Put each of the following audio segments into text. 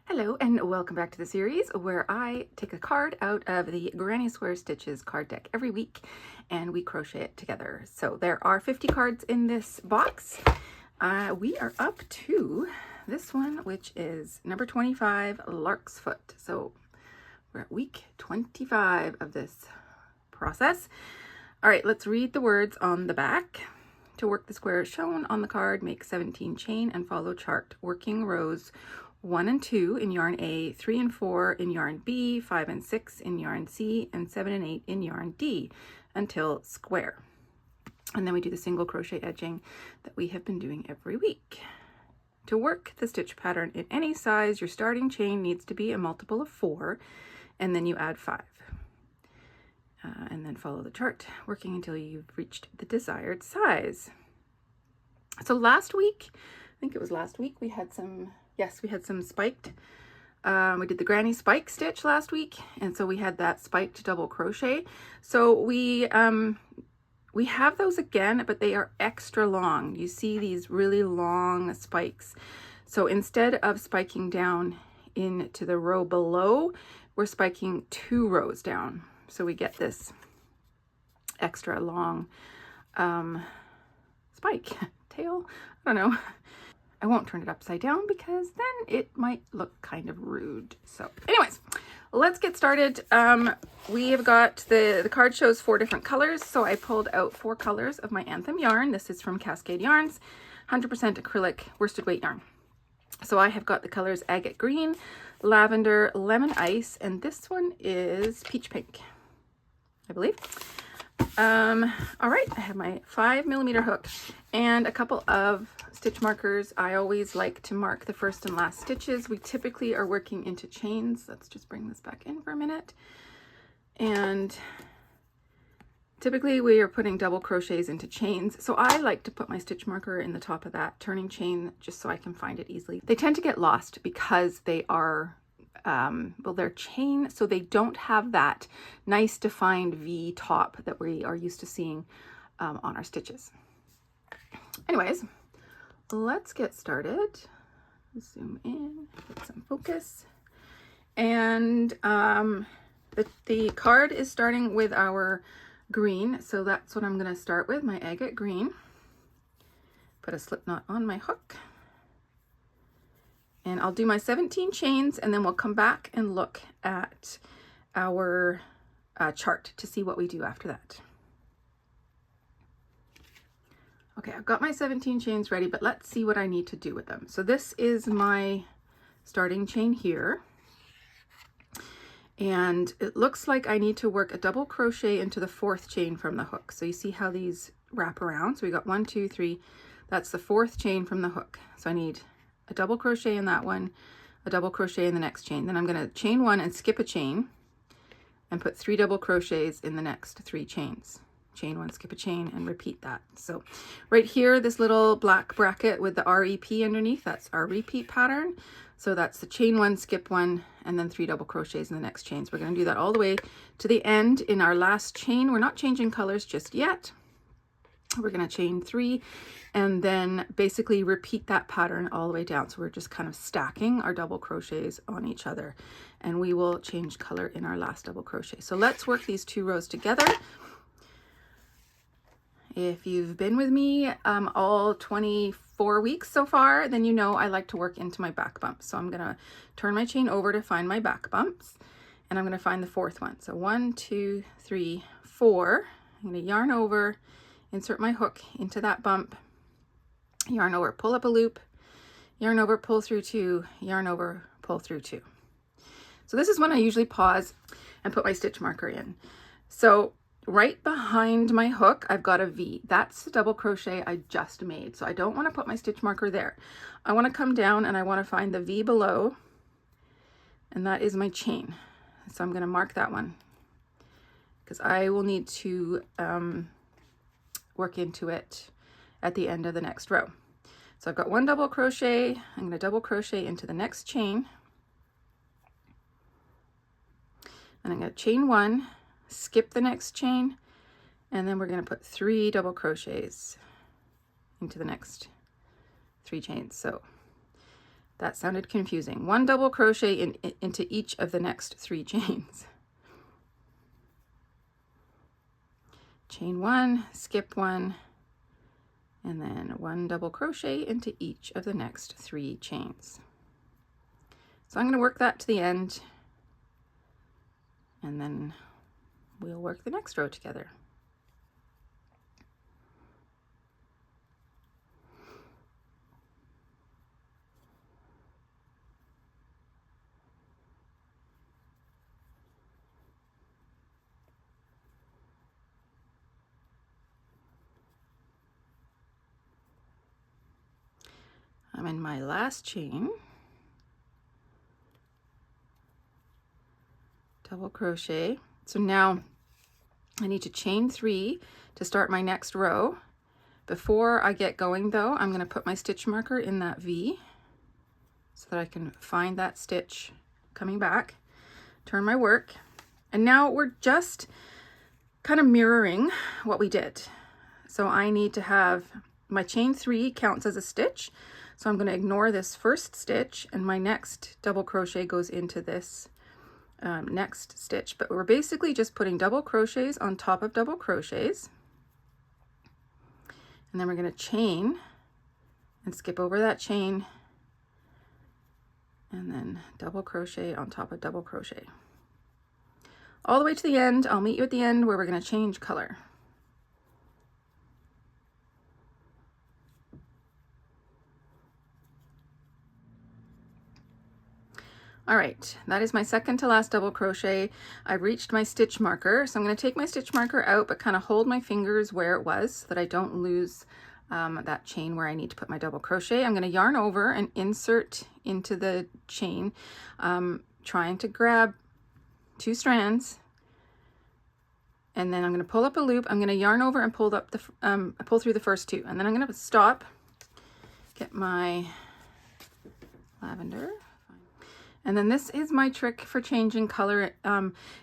Hello and welcome back to the series where I take a card out of the Granny Square Stitches card deck every week and we crochet it together. So there are 50 cards in this box. We are up to this one, which is number 25, Larksfoot. So we're at week 25 of this process. All right, let's read the words on the back. To work the square shown on the card, make 17 chain and follow chart. Working rows 1 and 2 in yarn A, 3 and 4 in yarn B, 5 and 6 in yarn C, and 7 and 8 in yarn D until square. And then we do the single crochet edging that we have been doing every week. To work the stitch pattern in any size, your starting chain needs to be a multiple of 4, and then you add 5. And then follow the chart, working until you've reached the desired size. So last week, I think it was last week, we had some spiked. We did the granny spike stitch last week, and so we had that spiked double crochet. So we have those again, but they are extra long. You see these really long spikes. So instead of spiking down into the row below, we're spiking 2 rows down. So we get this extra long spike tail. I don't know. I won't turn it upside down because then it might look kind of rude. So anyways, let's get started. We have got the card shows 4 different colors. So I pulled out 4 colors of my Anthem yarn. This is from Cascade Yarns, 100% acrylic worsted weight yarn. So I have got the colors agate green, lavender, lemon ice, and this one is peach pink, I believe. All right, I have my 5mm hook and a couple of stitch markers. I always like to mark the first and last stitches. We typically are working into chains. Let's just bring this back in for a minute. And typically we are putting double crochets into chains. So I like to put my stitch marker in the top of that turning chain just so I can find it easily. They tend to get lost because they are they're chain, so they don't have that nice defined V top that we are used to seeing on our stitches. Anyways, let's get started. Zoom in, get some focus. And the card is starting with our green, so that's what I'm going to start with, my agate green. Put a slip knot on my hook. And I'll do my 17 chains and then we'll come back and look at our chart to see what we do after that. Okay, I've got my 17 chains ready, but let's see what I need to do with them. So this is my starting chain here. And it looks like I need to work a double crochet into the 4th chain from the hook. So you see how these wrap around. So we got 1, 2, 3. That's the 4th chain from the hook. So I need a double crochet in that one, a double crochet in the next chain. Then I'm going to chain 1 and skip a chain and put 3 double crochets in the next 3 chains. Chain 1, skip a chain, and repeat that. So right here, this little black bracket with the REP underneath, that's our repeat pattern. So that's the chain 1, skip 1, and then 3 double crochets in the next chains. We're going to do that all the way to the end in our last chain. We're not changing colors just yet. We're going to chain 3 and then basically repeat that pattern all the way down. So we're just kind of stacking our double crochets on each other, and we will change color in our last double crochet. So let's work these 2 rows together. If you've been with me all 24 weeks so far, then you know I like to work into my back bumps. So I'm going to turn my chain over to find my back bumps, and I'm going to find the 4th one. So 1, 2, 3, 4. I'm going to yarn over, insert my hook into that bump, yarn over, pull up a loop, yarn over, pull through 2, yarn over, pull through 2. So this is when I usually pause and put my stitch marker in. So right behind my hook, I've got a V. That's the double crochet I just made. So I don't want to put my stitch marker there. I want to come down and I want to find the V below, and that is my chain. So I'm going to mark that one because I will need to work into it at the end of the next row. So I've got 1 double crochet. I'm going to double crochet into the next chain, and I'm going to chain 1, skip the next chain, and then we're going to put 3 double crochets into the next 3 chains. So That sounded confusing. 1 double crochet into each of the next 3 chains. Chain 1, skip 1, and then 1 double crochet into each of the next 3 chains. So I'm going to work that to the end, and then we'll work the next row together. I'm in my last chain, double crochet. So now I need to chain 3 to start my next row. Before I get going though, I'm going to put my stitch marker in that V so that I can find that stitch coming back, turn my work, and now we're just kind of mirroring what we did. So I need to have my chain 3 counts as a stitch. So I'm going to ignore this first stitch, and my next double crochet goes into this next stitch. But we're basically just putting double crochets on top of double crochets. And then we're going to chain and skip over that chain, and then double crochet on top of double crochet. All the way to the end. I'll meet you at the end where we're going to change color. All right, that is my second to last double crochet. I've reached my stitch marker, so I'm going to take my stitch marker out, but kind of hold my fingers where it was so that I don't lose that chain where I need to put my double crochet. I'm going to yarn over and insert into the chain, trying to grab 2 strands, and then I'm going to pull up a loop. I'm going to yarn over and pull through the first 2, and then I'm going to stop, get my lavender. And then this is my trick for changing color,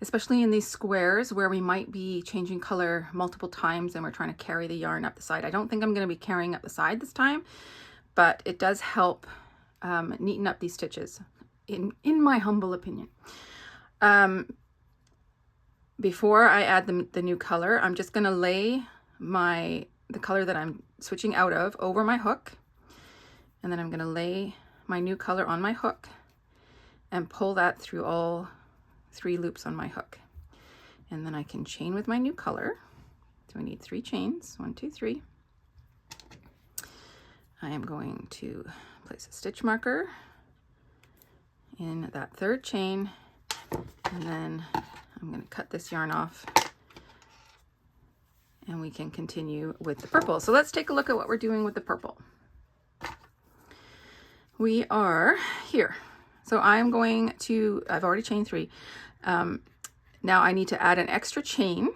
especially in these squares where we might be changing color multiple times and we're trying to carry the yarn up the side. I don't think I'm going to be carrying up the side this time, but it does help neaten up these stitches, in my humble opinion. Before I add the new color, I'm just going to lay the color that I'm switching out of over my hook, and then I'm going to lay my new color on my hook and pull that through all 3 loops on my hook. And then I can chain with my new color. So I need 3 chains, 1, 2, 3. I am going to place a stitch marker in that 3rd chain, and then I'm going to cut this yarn off, and we can continue with the purple. So let's take a look at what we're doing with the purple. We are here. So I'm going to, I've already chained 3. Now I need to add an extra chain,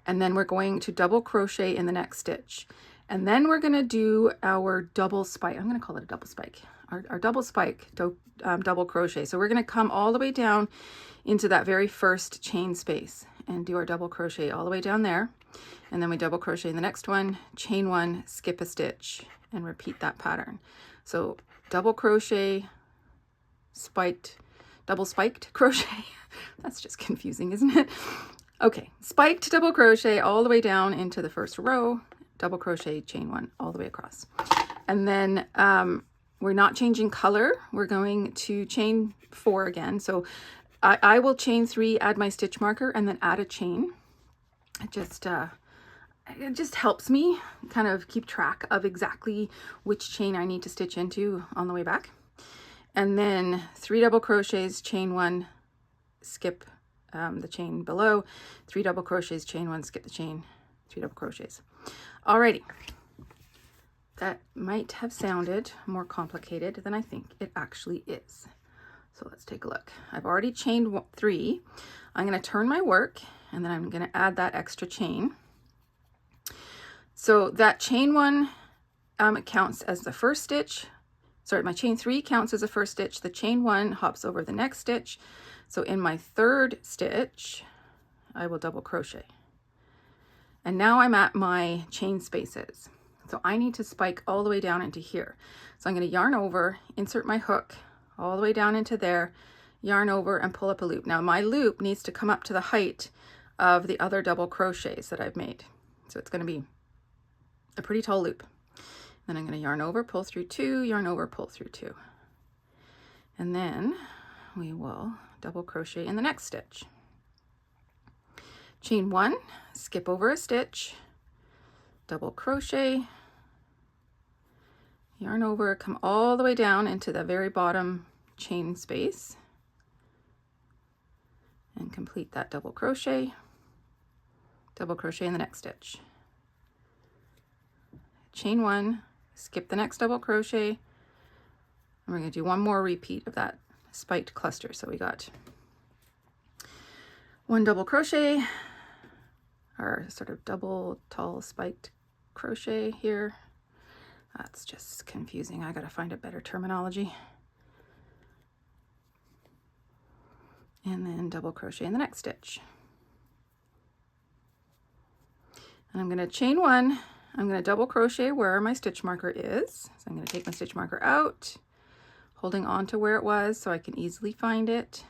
and then we're going to double crochet in the next stitch. And then we're going to do our double spike. I'm going to call it a double spike. Our double spike, double crochet. So we're going to come all the way down into that very first chain space and do our double crochet all the way down there. And then we double crochet in the next one, chain 1, skip a stitch, and repeat that pattern. So double crochet, spiked, double spiked crochet. That's just confusing, isn't it? Okay, spiked double crochet all the way down into the first row, double crochet, chain 1 all the way across. And then we're not changing color. We're going to chain 4 again. So I will chain 3, add my stitch marker, and then add a chain. It just helps me kind of keep track of exactly which chain I need to stitch into on the way back. And then 3 double crochets, chain 1, skip the chain below, 3 double crochets, chain 1, skip the chain, 3 double crochets. Alrighty, that might have sounded more complicated than I think it actually is. So let's take a look. I've already chained 3. I'm going to turn my work, and then I'm going to add that extra chain. So that chain 1 it counts as the first stitch. Sorry, my chain 3 counts as the first stitch. The chain 1 hops over the next stitch. So in my 3rd stitch, I will double crochet. And now I'm at my chain spaces. So I need to spike all the way down into here. So I'm going to yarn over, insert my hook all the way down into there, yarn over and pull up a loop. Now my loop needs to come up to the height of the other double crochets that I've made. So it's going to be a pretty tall loop. Then I'm going to yarn over, pull through 2, yarn over, pull through 2. And then we will double crochet in the next stitch. Chain 1, skip over a stitch, double crochet, yarn over, come all the way down into the very bottom chain space and complete that double crochet in the next stitch. Chain 1, skip the next double crochet, and we're going to do one more repeat of that spiked cluster. So we got 1 double crochet, our sort of double tall spiked crochet here. That's just confusing. I gotta find a better terminology. And then double crochet in the next stitch. And I'm gonna chain 1. I'm gonna double crochet where my stitch marker is. So I'm gonna take my stitch marker out, holding on to where it was so I can easily find it.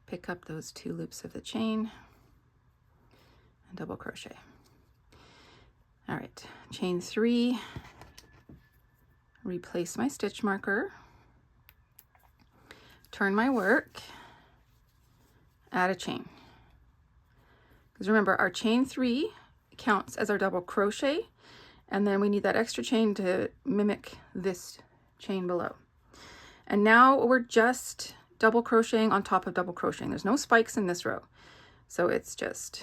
Pick up those 2 loops of the chain and double crochet. All right, chain 3, replace my stitch marker, turn my work, add a chain. Because remember, our chain 3 counts as our double crochet, and then we need that extra chain to mimic this chain below. And now we're just double crocheting on top of double crocheting. There's no spikes in this row. So it's just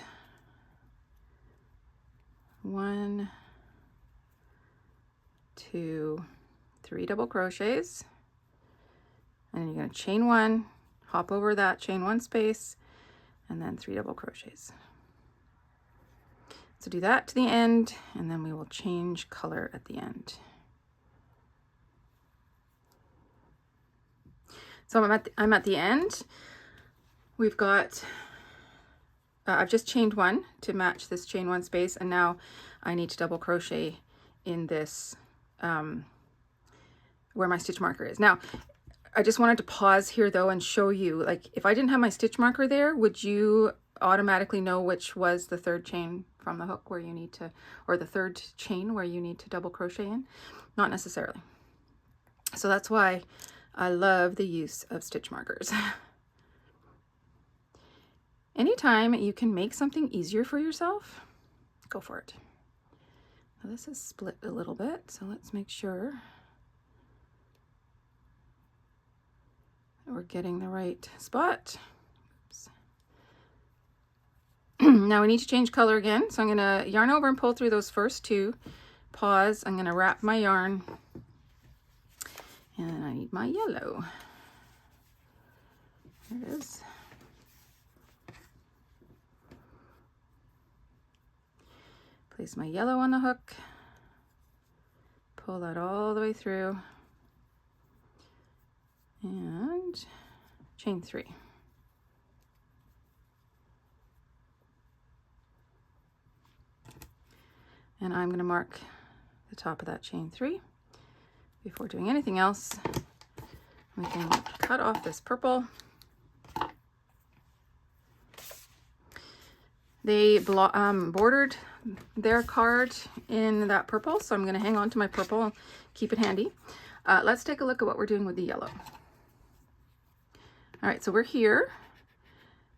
1, 2, 3 double crochets, and then you're going to chain 1, hop over that chain 1 space, and then 3 double crochets. So do that to the end, and then we will change color at the end. So I'm at the end. We've got I've just chained 1 to match this chain 1 space, and now I need to double crochet in this where my stitch marker is. Now I just wanted to pause here though and show you, like, if I didn't have my stitch marker there, would you automatically know which was the 3rd chain from the hook where you need to, or the 3rd chain where you need to double crochet in? Not necessarily. So that's why I love the use of stitch markers. Anytime you can make something easier for yourself, go for it. Now this is split a little bit, so let's make sure that we're getting the right spot. Oops. Now we need to change color again, so I'm going to yarn over and pull through those first 2. Pause. I'm going to wrap my yarn, and I need my yellow. There it is. Place my yellow on the hook, pull that all the way through, and chain 3. And I'm going to mark the top of that chain 3 before doing anything else. We can cut off this purple. They bordered their card in that purple, so I'm going to hang on to my purple and keep it handy. Let's take a look at what we're doing with the yellow. All right, so we're here.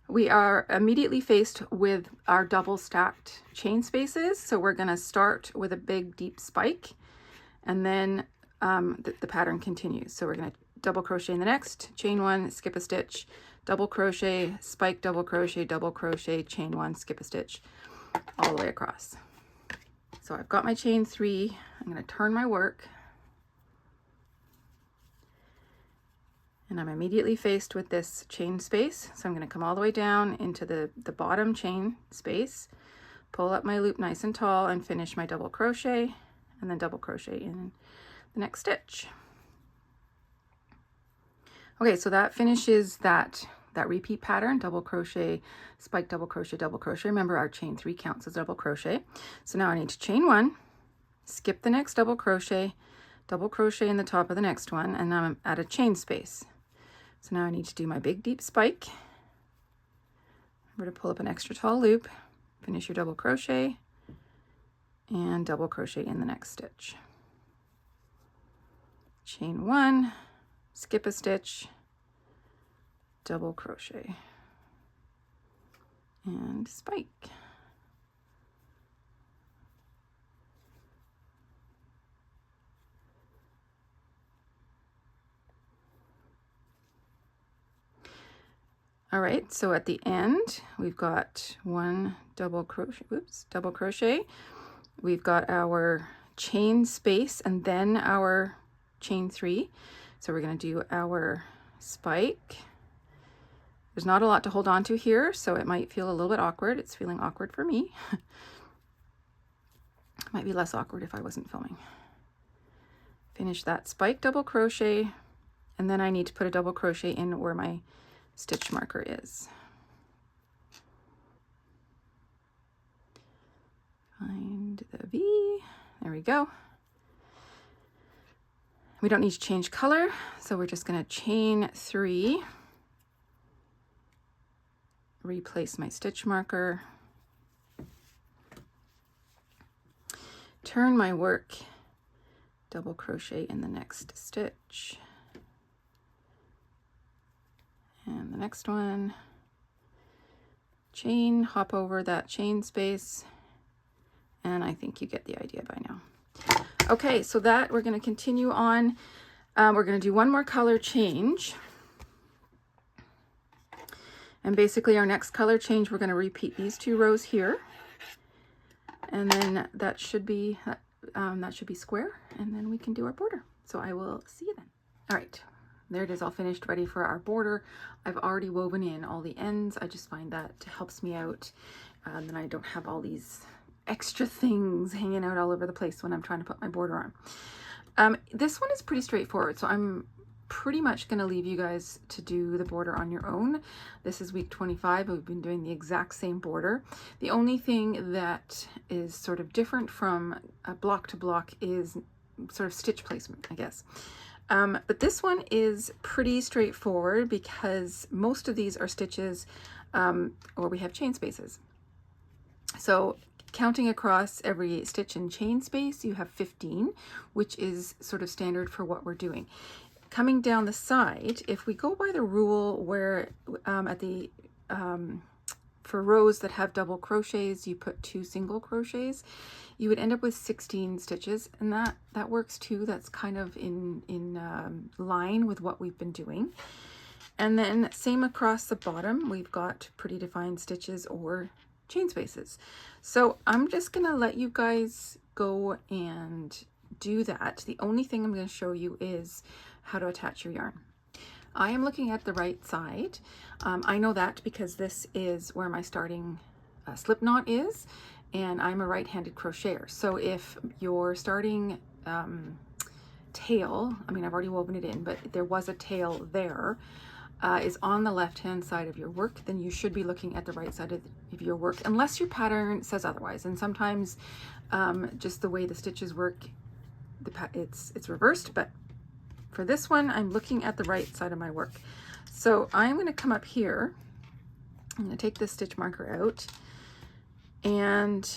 We are immediately faced with our double stacked chain spaces, so we're going to start with a big deep spike, and then the pattern continues. So we're going to double crochet in the next, chain 1, skip a stitch, double crochet, spike, double crochet, chain 1, skip a stitch, all the way across. So I've got my chain 3. I'm going to turn my work, and I'm immediately faced with this chain space. So I'm going to come all the way down into the bottom chain space, pull up my loop nice and tall, and finish my double crochet, and then double crochet in the next stitch. Okay, so that finishes that repeat pattern, double crochet, spike, double crochet, double crochet. Remember, our chain 3 counts as double crochet. So now I need to chain 1, skip the next double crochet in the top of the next one, and now I'm at a chain space. So now I need to do my big deep spike. Remember to pull up an extra tall loop, finish your double crochet, and double crochet in the next stitch. Chain 1, skip a stitch, double crochet, and spike. All right, so at the end, we've got one double crochet, we've got our chain space and then our chain 3. So we're going to do our spike. There's not a lot to hold on to here, so it might feel a little bit awkward. It's feeling awkward for me. It might be less awkward if I wasn't filming. Finish that spike double crochet, and then I need to put a double crochet in where my stitch marker is. Find the V, there we go. We don't need to change color, so we're just going to chain 3, replace my stitch marker, turn my work, double crochet in the next stitch, and the next one, chain, hop over that chain space, and I think you get the idea by now. Okay, so that we're going to continue on. We're going to do one more color change. And basically our next color change, we're going to repeat these 2 rows here. And then that should be square, and then we can do our border. So I will see you then. All right, there it is, all finished, ready for our border. I've already woven in all the ends. I just find that helps me out. Then I don't have all these extra things hanging out all over the place when I'm trying to put my border on. This one is pretty straightforward, so I'm pretty much going to leave you guys to do the border on your own. This is week 25. We've been doing the exact same border. The only thing that is sort of different from block to block is sort of stitch placement, I guess. But this one is pretty straightforward because most of these are stitches where we have chain spaces. So counting across every stitch and chain space, you have 15, which is sort of standard for what we're doing. Coming down the side, if we go by the rule where for rows that have double crochets, you put 2 single crochets, you would end up with 16 stitches, and that works too. That's kind of in line with what we've been doing. And then same across the bottom, we've got pretty defined stitches or chain spaces. So I'm just gonna let you guys go and do that. The only thing I'm going to show you is how to attach your yarn. I am looking at the right side. I know that because this is where my starting slip knot is, and I'm a right-handed crocheter. So if your starting tail, I mean, I've already woven it in, but there was a tail there, is on the left-hand side of your work, then you should be looking at the right side of your work, unless your pattern says otherwise. And sometimes just the way the stitches work, it's reversed, but for this one, I'm looking at the right side of my work. So I'm going to come up here. I'm going to take this stitch marker out, and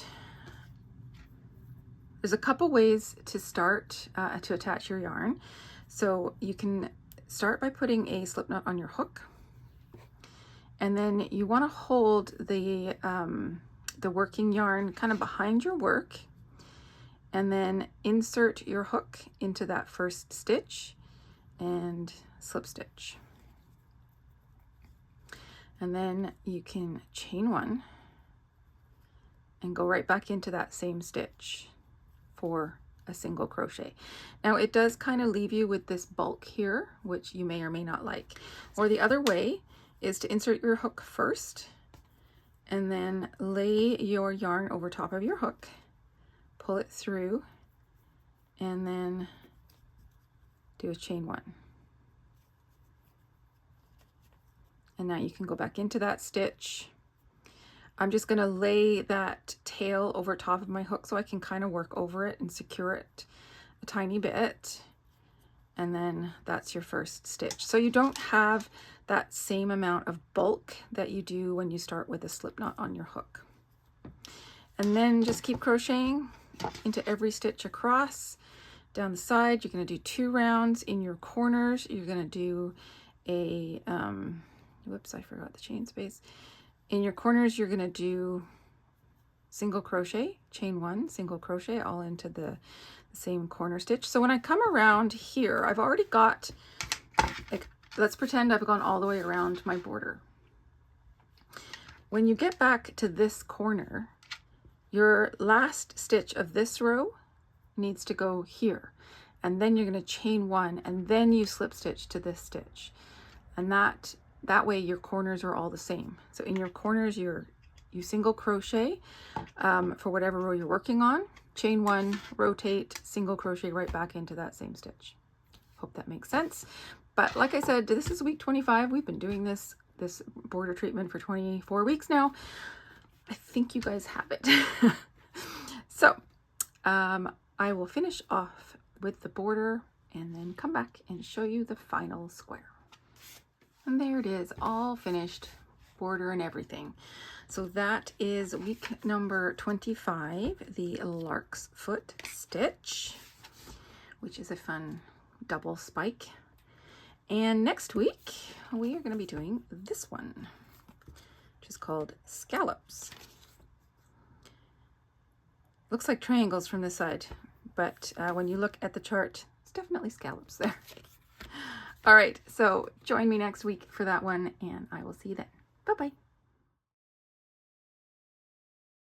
there's a couple ways to start to attach your yarn. So you can start by putting a slip knot on your hook, and then you want to hold the working yarn kind of behind your work, and then insert your hook into that first stitch and slip stitch. And then you can chain 1 and go right back into that same stitch for a single crochet. Now it does kind of leave you with this bulk here, which you may or may not like. Or the other way is to insert your hook first and then lay your yarn over top of your hook, pull it through, and then do a chain 1. And now you can go back into that stitch. I'm just going to lay that tail over top of my hook so I can kind of work over it and secure it a tiny bit. And then that's your first stitch. So you don't have that same amount of bulk that you do when you start with a slip knot on your hook. And then just keep crocheting into every stitch across. Down the side, you're going to do 2 rounds. In your corners, you're going to do a, whoops, I forgot the chain space. In your corners, you're going to do single crochet, chain 1, single crochet, all into the same corner stitch. So when I come around here, I've already got, like, let's pretend I've gone all the way around my border. When you get back to this corner, your last stitch of this row needs to go here, and then you're going to chain 1, and then you slip stitch to this stitch, and that way your corners are all the same. So in your corners, you single crochet for whatever row you're working on, chain 1, rotate, single crochet right back into that same stitch. Hope that makes sense. But like I said, this is week 25. We've been doing this border treatment for 24 weeks now. I think you guys have it. So I will finish off with the border and then come back and show you the final square. And there it is, all finished, border and everything. So that is week number 25, the Larksfoot stitch, which is a fun double spike. And next week we are going to be doing this one, which is called scallops. Looks like triangles from this side, but when you look at the chart, it's definitely scallops there. All right, so join me next week for that one, and I will see you then. Bye-bye.